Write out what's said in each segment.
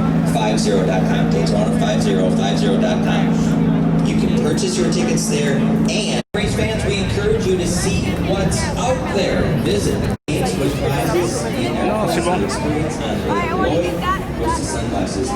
Daytona50.com, Daytona50.com. You can purchase your tickets there, and race fans, we encourage you to see what's out there. Visit with prizes and experience on Lloyd with the sunglasses.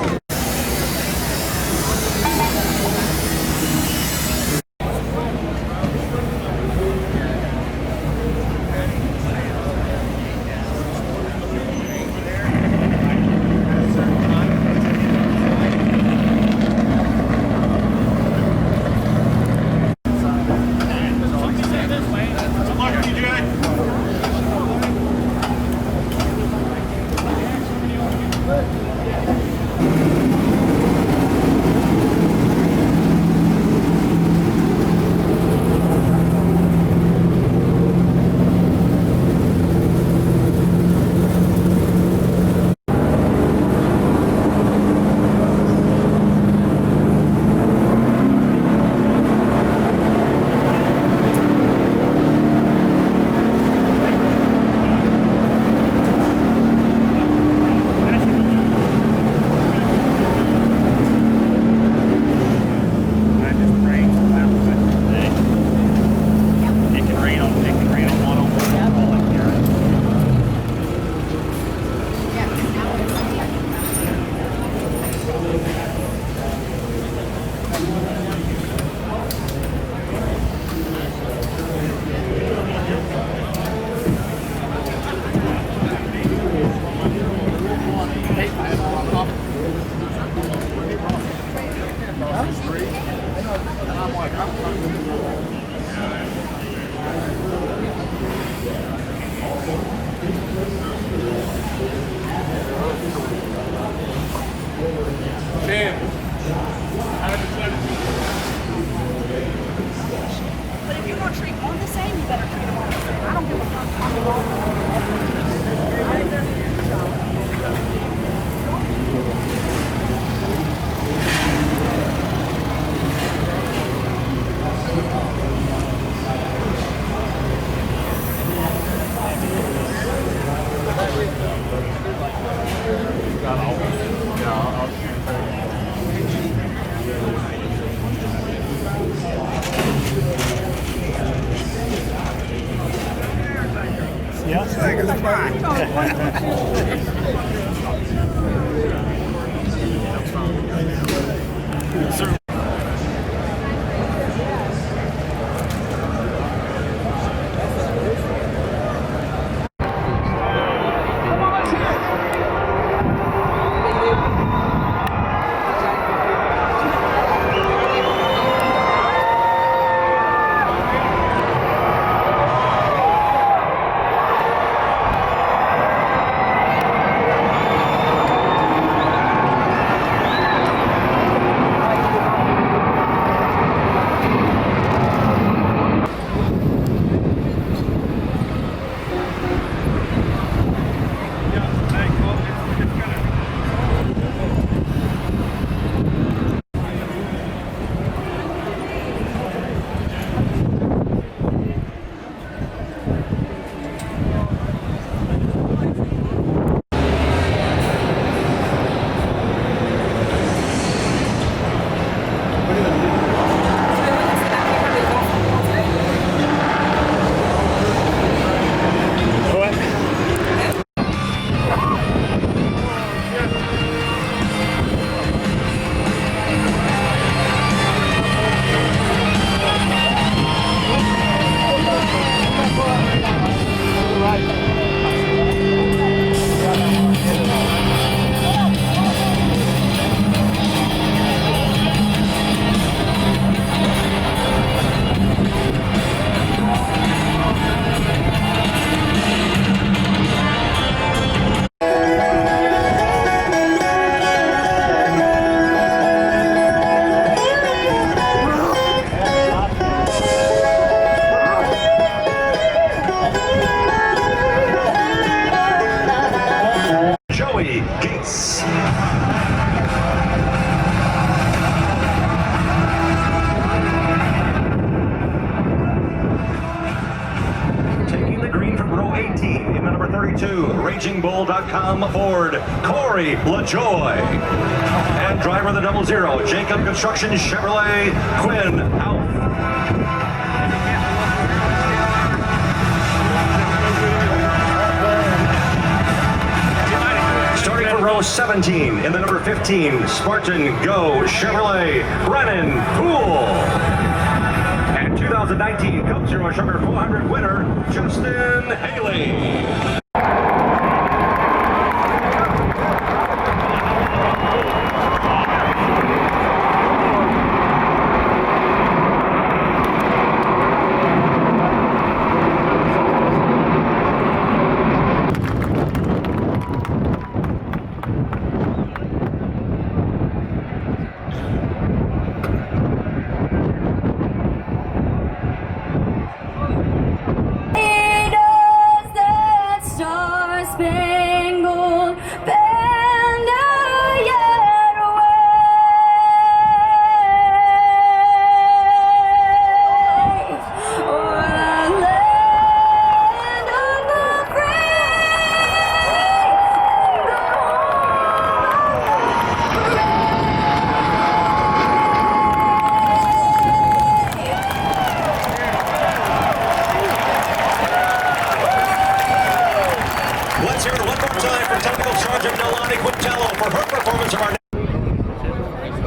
But if you're going to treat one the same, you better treat them all the same. I don't give a Royal.com Ford, Corey LaJoy. And driver of the 00, Jacob Construction Chevrolet, Quinn Alf. Starting for row 17 in the number 15, Spartan Go Chevrolet, Brennan Poole. And 2019 Cup Zero Sugar 400 winner, Justin Haley.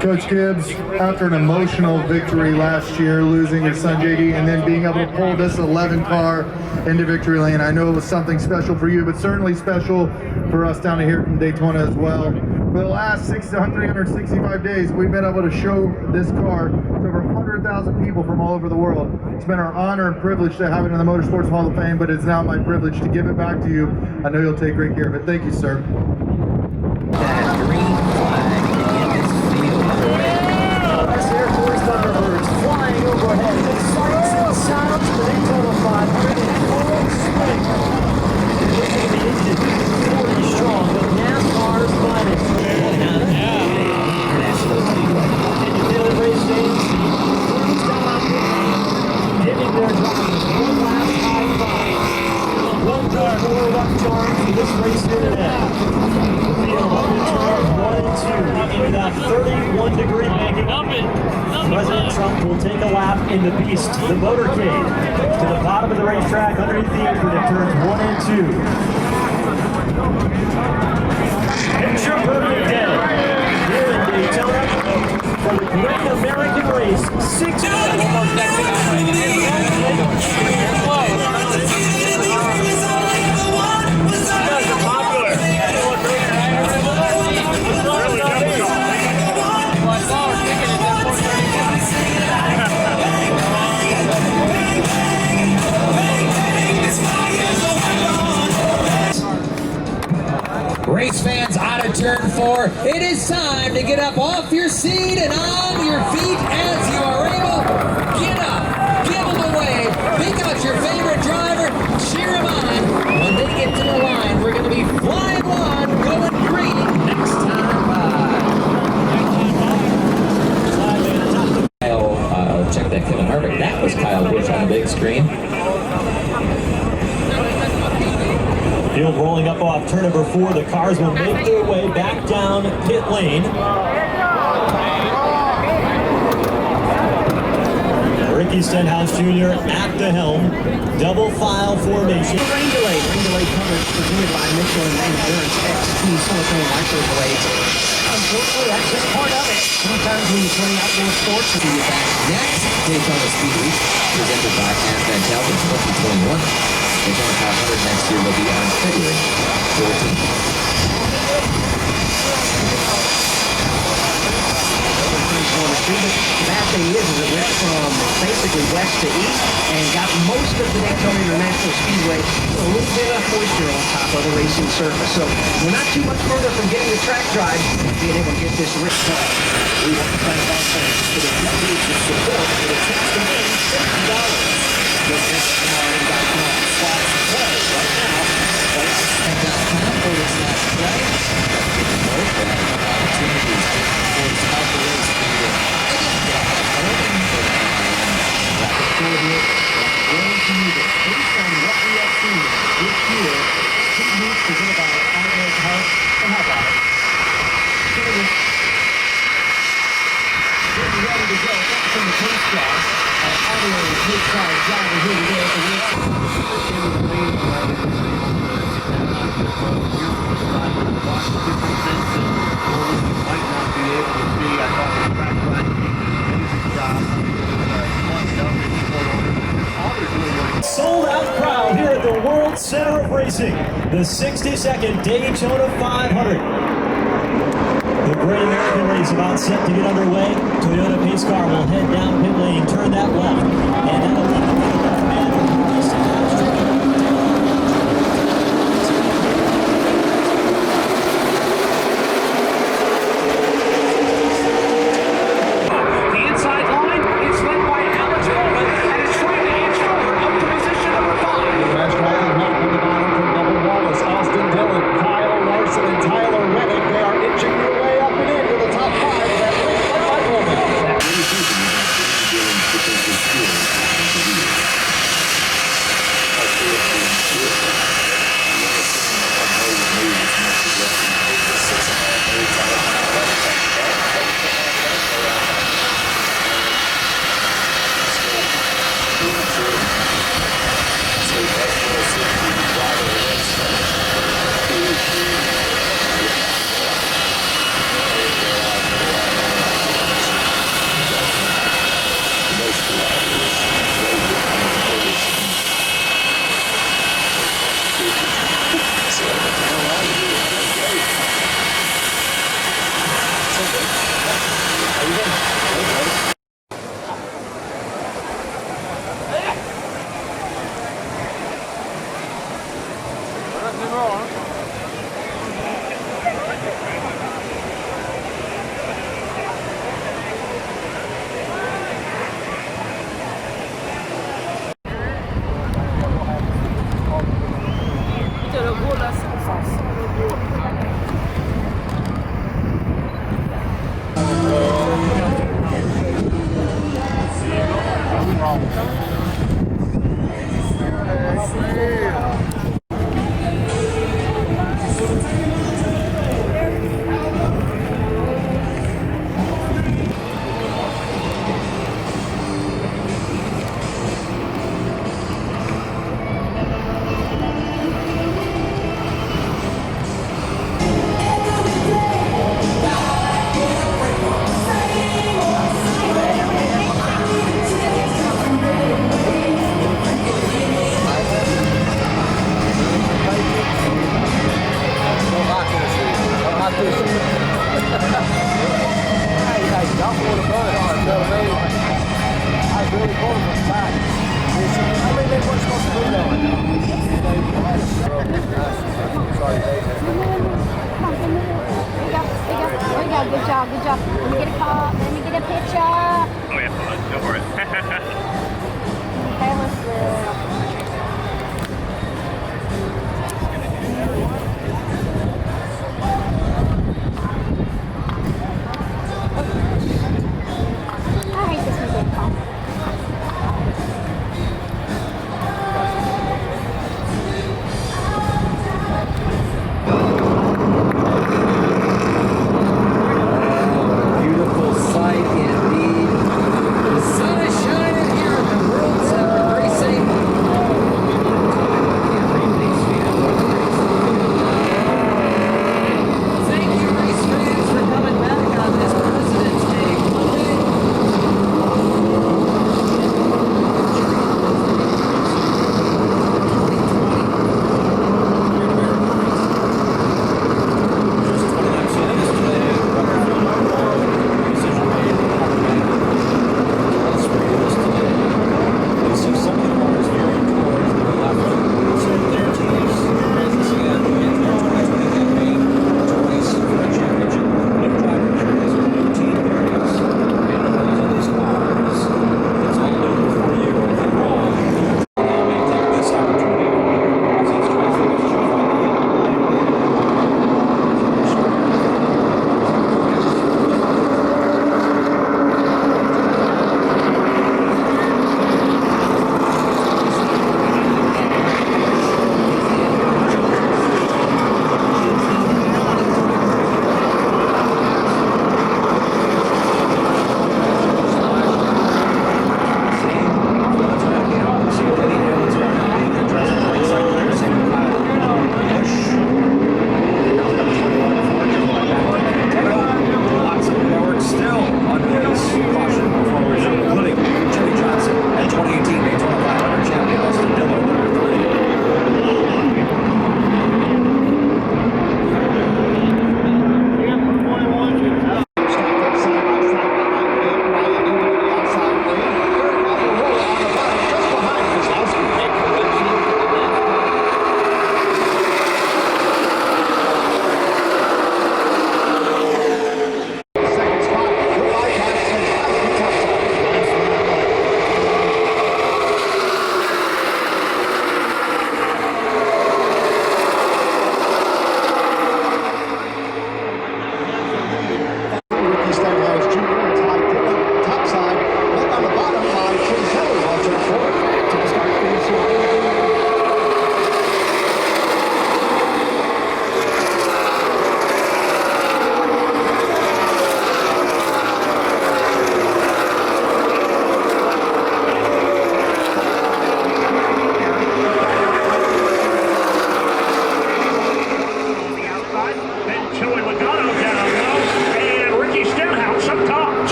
Coach Gibbs, after an emotional victory last year, losing your son JD, and then being able to pull this 11 car into victory lane, I know it was something special for you, but certainly special for us down here from Daytona as well. For the last 365 days, we've been able to show this car to over 100,000 people from all over the world. It's been our honor and privilege to have it in the Motorsports Hall of Fame, but it's now my privilege to give it back to you. I know you'll take great care of it. Thank you, sir. That green flag in this field. Air Force Thunderbirds flying overhead. The sights and sounds of the Daytona 500 in full swing. Looking the engine 40 strong, but NASCAR's finest. International Speedway. And the daily race days, crews down on pit lane, giving their drivers one last high five. One good forward up charge for this race here today. The field up in turns 1 and 2 into that 31-degree banking. President Trump will take a lap in the Beast, the motorcade, to the bottom of the racetrack underneath the apron at turns 1 and 2. Picture perfect day here in Daytona for the Great American Race. 6 Race fans out of turn 4. It is time to get up off your seat and on your feet as you are able. Get up, give them a wave, pick out your favorite driver, cheer them on. When they get to the line, we're going to be flying on, going green next time by. Kyle, check that Kevin Harvick. That was Kyle Busch on the big screen. Field rolling up off turn number 4. The cars will make their way back down pit lane. Ricky Stenhouse Jr. at the helm. Double file formation. Rain delay coverage presented by Michelin and Endurance XT silicone micro blades. Unfortunately, that's just part of it. Sometimes when you play outdoor sports, you get back Next, Daytona Speed Week, presented by Anthony in 2021. Daytona 500 next year will be on February 14th. The bad thing is it went from basically west to east and got most of the Daytona International Speedway a little bit of moisture on top of the racing surface. So we're not too much further from getting the track drive, being able to get this race done. We want to thank our fans for the decades of support for the chance to win $50. Visit tomorrow.com /play right now. And.com /play. Both will have opportunities for the South the race meeting. Based on what we have seen this year, 2 weeks presented by pace car driver here today at the sold out crowd here at the World Center of Racing, the 62nd Daytona 500. The Great American race about set to get underway. Toyota pace car will head down pit lane, turn that left, and that'll lead the left man. The inside line is led by Alex Roman and is trying to inch forward up to position number 5. Fast driving hot on the bottom from Bubba Wallace, Austin Dillon, Kyle Larson, and Tyler Reddick. They are inching their way up and into the top 5 of that race by Roman. Good job, good job. Let me get a call. Let me get a picture. Oh yeah, go for it. Okay, let's do. I hate this music call. Beautiful sight indeed. The sun is shining here at the World Center of Racing.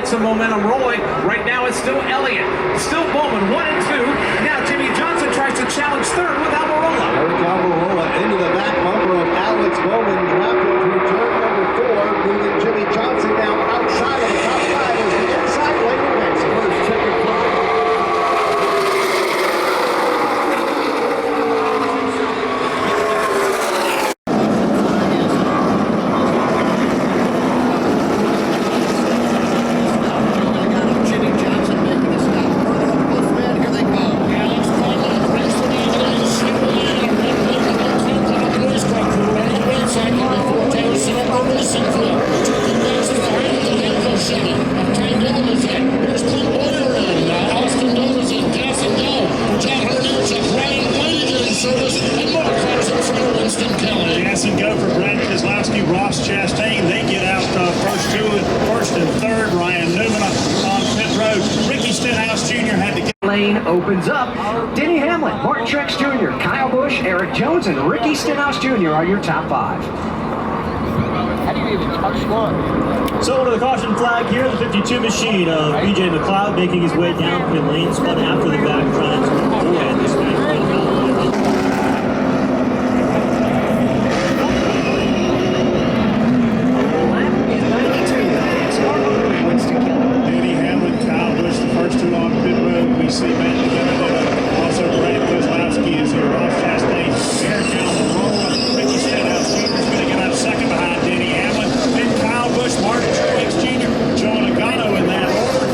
get some momentum rolling. Right now it's still Elliott. Still Bowman, 1 and 2. Now Jimmy Johnson tries to challenge third with Almirola. Eric Almirola into the back bumper of Alex Bowman, drafted through turn number 4, moving Jimmy Johnson now outside of the top 5 as the inside lane events. First checkered flag. Opens up. Denny Hamlin, Martin Truex Jr., Kyle Busch, Eric Jones, and Ricky Stenhouse Jr. are your top 5. How do you even touch one? So to the caution flag here, the 52 machine of BJ McLeod making his way down pit lane, spun after the back, trying to avoid this man. Denny Hamlin, Kyle Busch, the first two on pit road. We see Matt together. Also, Brad Keselowski is here. Ross Chastain, Eric Almirola, Ricky Stenhouse Jr. is going to get out second behind Denny Hamlin. Then Kyle Busch, Martin Truex Jr., Joe Logano in that order.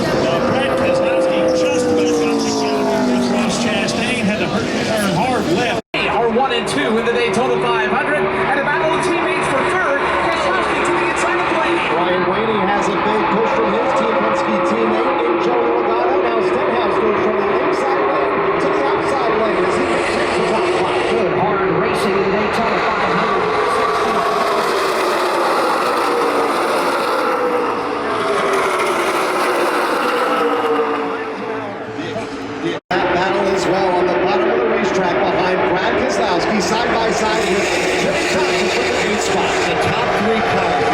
Brad Keselowski just about got together with Ross Chastain. Had to turn hard left. Are 1 and 2 in the Daytona 500, and a battle of teammates for third. Keselowski to the inside of Blaney. Ryan Blaney has a big push from his Team Penske teammate in Joey Logano. Now Stenhouse goes from the inside lane to the outside lane as he takes his out flat. Good hard racing in the Daytona 500. That battle as well on the bottom of the racetrack behind Brad Keselowski side by side with Jimmy Johnson for the 8th spot. The top 3 cars.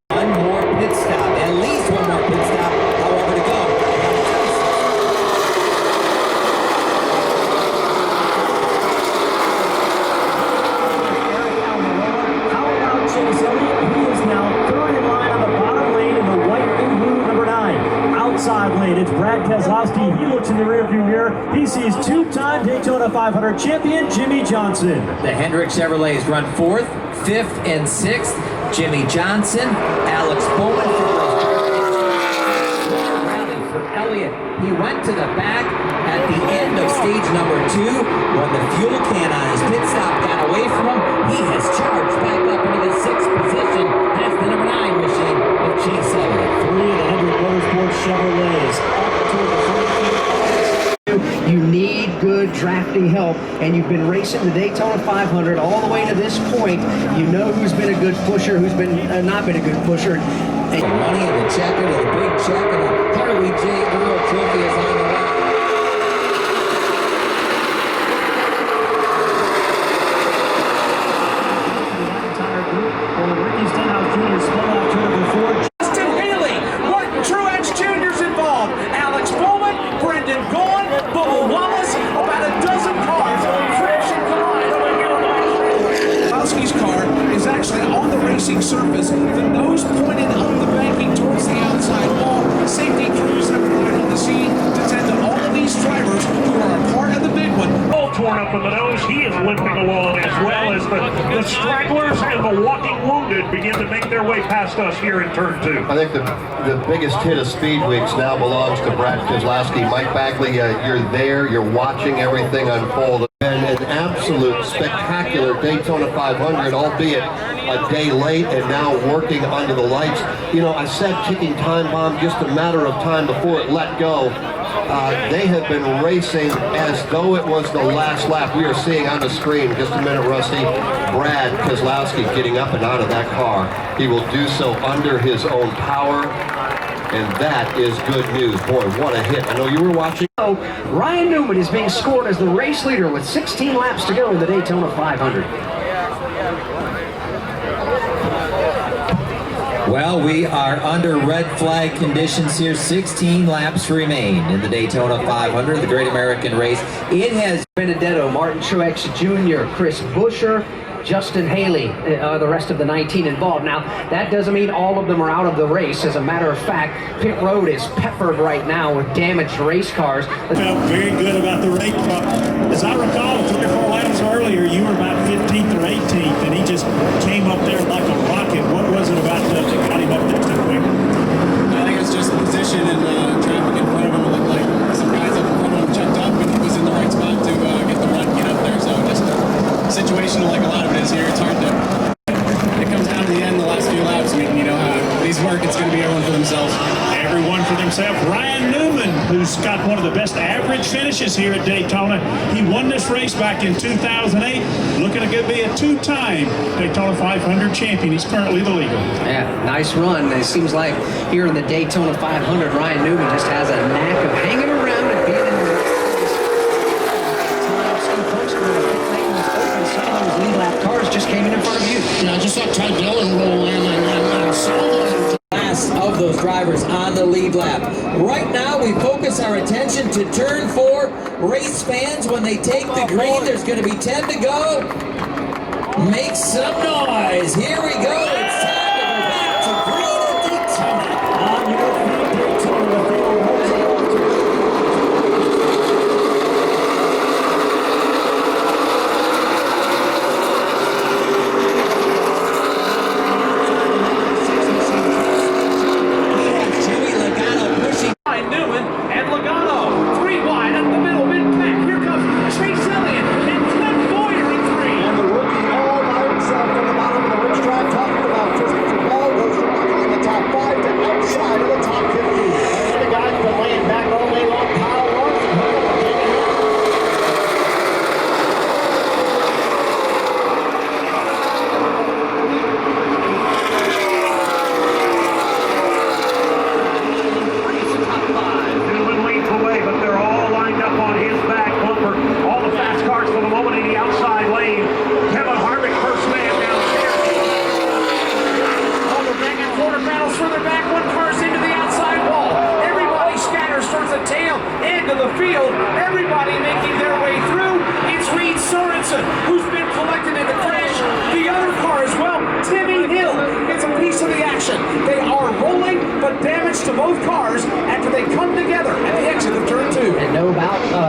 One more pit stop, at least one more pit stop, however to go. How about Chase Elliott? He is now third in line on the bottom lane in the white and blue number 9. Outside lane, it's Brad Keselowski. He looks in the rearview mirror. He sees two-time Daytona 500 champion Jimmy Johnson. The Hendrick Chevrolets run 4th, 5th, and 6th. Jimmy Johnson, Alex Bowman rally for Elliott. He went to the back at the end of stage number 2 when the fuel can on his pit stop got away from him. He has charged back up into the 6th position. That's the number 9 machine of Chase Elliott. 3 of the Hendrick Motorsports Chevrolets up toward the front. You need good drafting help, and you've been racing the Daytona 500 all the way to this point. You know who's been a good pusher, who's been not been a good pusher. The money and the checker to the big check and the Harley J. Earl Trophy is on the way. Ricky Stenhouse Jr. spun off turn number 4. Justin Haley, Martin Truex Jr.'s involved. Alex Bowman, Brendan Gaughan, Bubba Wallace, about a dozen cars crash and collide over here on the racetrack. Keselowski's car is actually on the racing surface, the nose pointed up the banking towards the outside wall. Safety crews have arrived on the scene to tend to all of these drivers who are a part of the big one. All torn up in the nose. He is limping along as well as the stragglers and the walking wounded begin to make their way past us here in turn 2. I think the biggest hit of Speed Weeks now belongs to Brad Keselowski. Mike Bagley, you're there, you're watching everything unfold. And an absolute spectacular Daytona 500, albeit a day late and now working under the lights. You know, I said ticking time bomb just a matter of time before it let go. They have been racing as though it was the last lap. We are seeing on the screen, just a minute, Rusty, Brad Keselowski getting up and out of that car. He will do so under his own power. And that is good news. Boy, what a hit. I know you were watching. Ryan Newman is being scored as the race leader with 16 laps to go in the Daytona 500. Well, we are under red flag conditions here. 16 laps remain in the Daytona 500, the Great American Race. It has Benedetto, Martin Truex Jr., Chris Buescher, Justin Haley, the rest of the 19 involved. Now, that doesn't mean all of them are out of the race. As a matter of fact, pit road is peppered right now with damaged race cars. Felt very good about the race. As I recall, 3 or 4 laps earlier, you were about 15th or 18th, and he just came up there like a rocket. What was it about that got him up there so quick? I think it's just the position and traffic in front of him. It looked like some guys up in front of him checked up, and he was in the right spot to get the run, get up there. So just situational, like a lot of it is here. It's hard to. It comes down to the end, the last few laps. I mean, you know how these work. It's going to be everyone for themselves. Everyone for themselves. Ryan Newman, who's got one of the best average finishes here at Daytona. He won this race back in 2008. Looking to be a 2-time Daytona 500 champion. He's currently the leader. Yeah, nice run. It seems like here in the Daytona 500, Ryan Newman just has a knack of hanging around and being in the lead lap cars just came in front of you. Yeah, I just saw Ty Dillon roll in and saw those. last of those drivers on the lead lap. Right now, we focus our attention to turn 4. Race fans, when they take the green, there's going to be 10 to go. Make some noise. Here we go. It's time to go back to green at Daytona. On your feet, Daytona.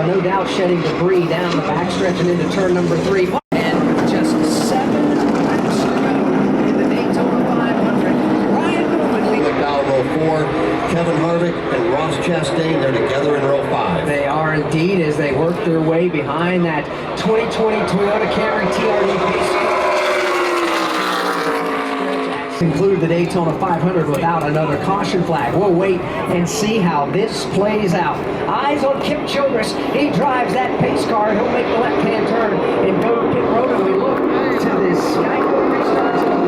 No doubt shedding debris down the backstretch and into turn number 3. And just 7 laps to go in the Daytona 500. Ryan Newman leading. Now row 4, Kevin Harvick and Ross Chastain, they're together in row 5. They are indeed, as they work their way behind that 2020 Toyota Camry TRD pace. Conclude the Daytona 500 without another caution flag. We'll wait and see how this plays out. Eyes on Kip Childress. He drives that pace car. He'll make the left-hand turn and go to pit road. And we look to this Skyco restart zone.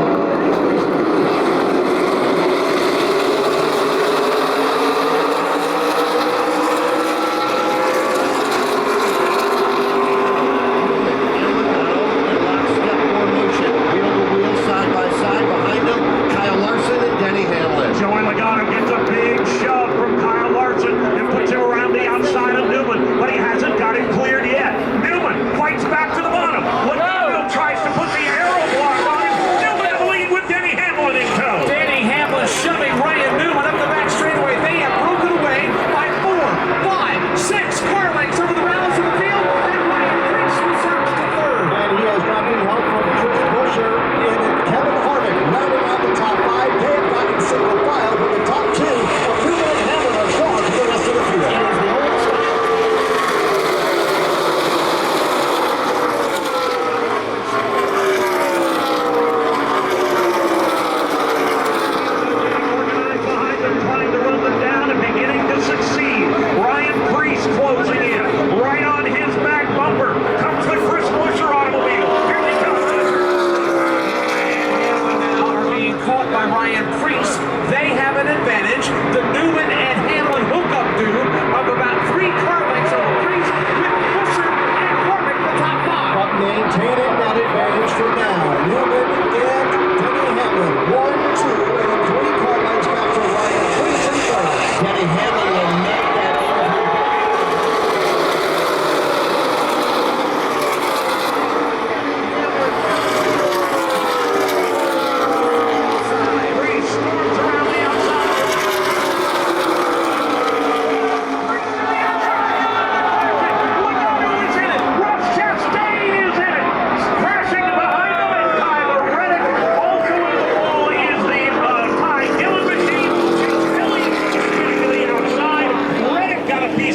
Tries to put the arrow block on him. Newman in the lead with Denny Hamlin in tow.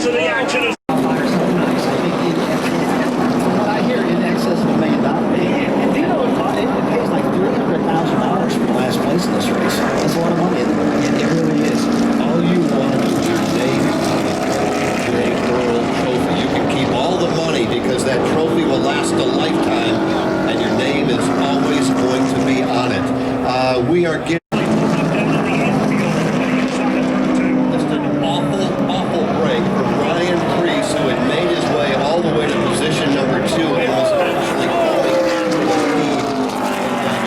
phase of the action is From what I hear, in excess of $1 million. And do you know it pays like $300,000 for last place in this race? That's a lot of money. It really is. All you want is your name on the Big Earl Trophy. You can keep all the money because that trophy will last a lifetime, and your name is always going to be on it. We are getting just an awful break from Ryan Preece, who had made his way all the way to position number 2 and was actually going after the lead.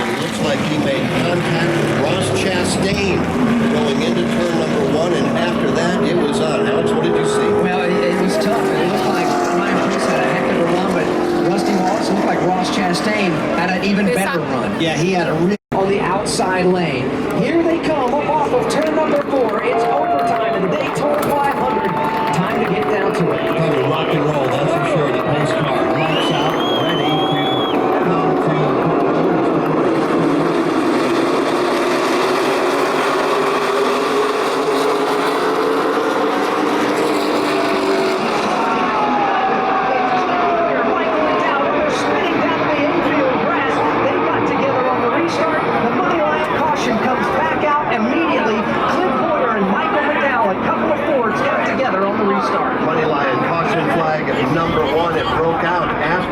It looks like he made contact with Ross Chastain going into turn number 1, and after that, it was on. Alex, what did you see? Well, it was tough. It looked like Ryan Preece had a heck of a run, but Rusty Wallace looked like Ross Chastain had an even better run. Yeah, he had a real on the outside lane. Here they come up off of turn number 4. It's overtime in the Daytona 500. Time to get down to it. Probably rock and roll, that's for sure. The pace car lights out, ready to come to.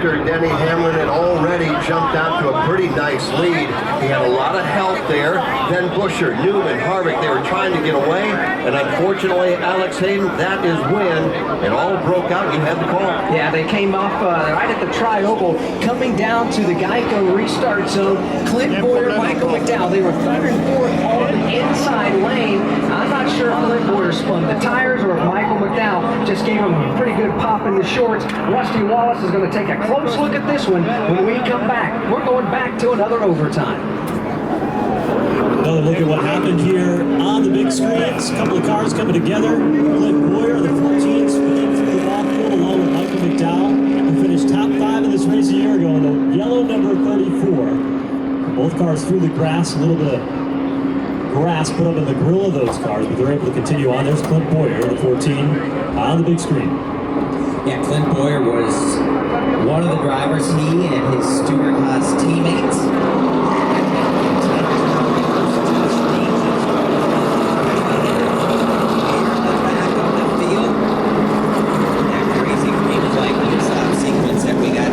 Denny Hamlin had already jumped out to a pretty nice lead. He had a lot of help there. Then Buscher, Newman, Harvick, they were trying to get away. And unfortunately, Alex Hayden, that is when it all broke out. You had the call. Yeah, they came off right at the tri-oval, coming down to the Geico restart zone. Clint Boyer, Michael McDowell, they were 3rd and 4th on the inside lane. I'm not sure if Clint Boyer spun the tires or if Michael McDowell just gave him a pretty good pop in the shorts. Rusty Wallace is going to take a close look at this one when we come back. We're going back to another overtime. Another look at what happened here on the big screens. A couple of cars coming together. Clint Boyer, the 14, spinning through the walk field along with Michael McDowell, who finished top 5 in this race a year ago in the yellow number 34. Both cars through the grass, a little bit of grass put up in the grill of those cars, but they're able to continue on. There's Clint Boyer, the 14, on the big screen. Yeah, Clint Boyer was one of the drivers, he and his Stewart Haas teammates.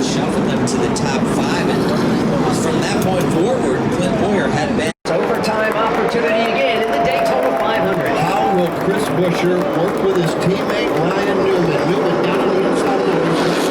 Shuffled them to the top 5, and from that point forward, Clint Boyer had been. Overtime opportunity again in the Daytona 500. How will Chris Buscher work with his teammate Ryan Newman? Newman down on the inside of the racetrack.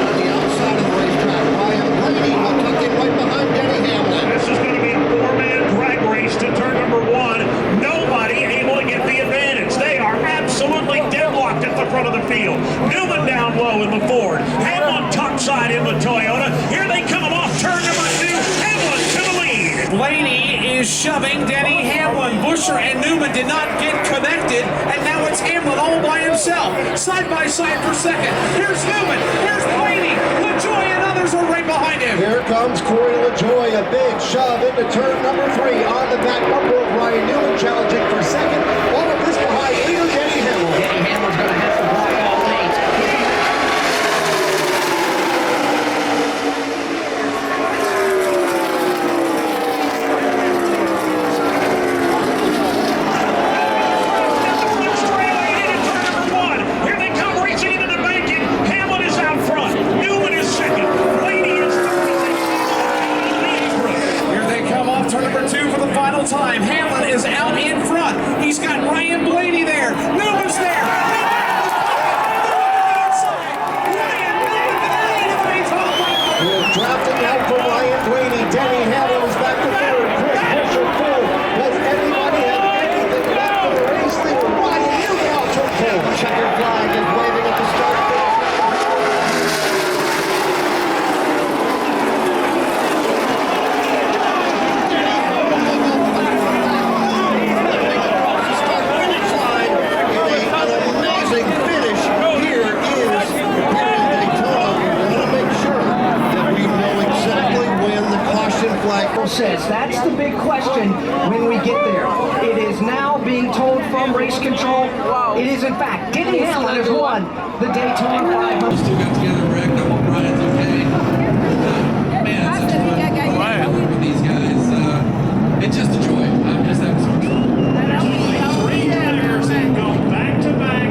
On the outside of the racetrack, Ryan Blaney will tuck in right behind Denny Hamlin. This is going to be a 4-man drag race to turn number 1. Nobody able to get the advantage. They are absolutely deadlocked at the front of the field. Newman down low in the Ford. Hamlin topside in the Toyota. Here they come off turn number 2. Hamlin to the lead. Blaney is shoving Denny Hamlin. Buscher and Newman did not get connected, and now it's Hamlin all by himself. Side by side for second. Here's Newman. Here's Blaney. LaJoy and others are right behind him. Here comes Corey LaJoy, a big shove into turn number 3 on the back bumper of Ryan Newman, challenging for second. All of this behind leader Denny Hamlin. Denny Hamlin's going to have to block all lanes. Here they come racing into the banking. Hamlin is out front. Newman is second. Blaney is third. Here they come off turn number 2 for the final time. Hamlin is out in front. He's got Ryan Blaney there. Newman's there. Drafting out for Ryan Blaney. Denny Hamlin is back to 3rd. Chris Buscher 4th. Does anybody have anything left for the race leader? Ryan Newman out to 4th. Checkered flag is waving at the start finish. title says. That's the big question when we get there. It is now being told from race control. It is in fact, Denny Hamlin has won the Daytona 500. Still got together, Rick. I hope Brian's okay. Man, it's such fun working with these guys. It's just a joy. I'm just having so much fun. Three players have gone back to back.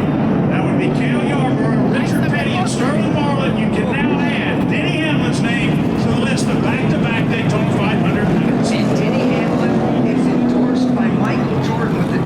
That would be Cale Yarborough, Richard Petty, and Sterling Marlin. You can now add Denny Hamlin's name to the list of back-to-back Daytona 500 winners. And Denny Hamlin is endorsed by Michael Jordan with the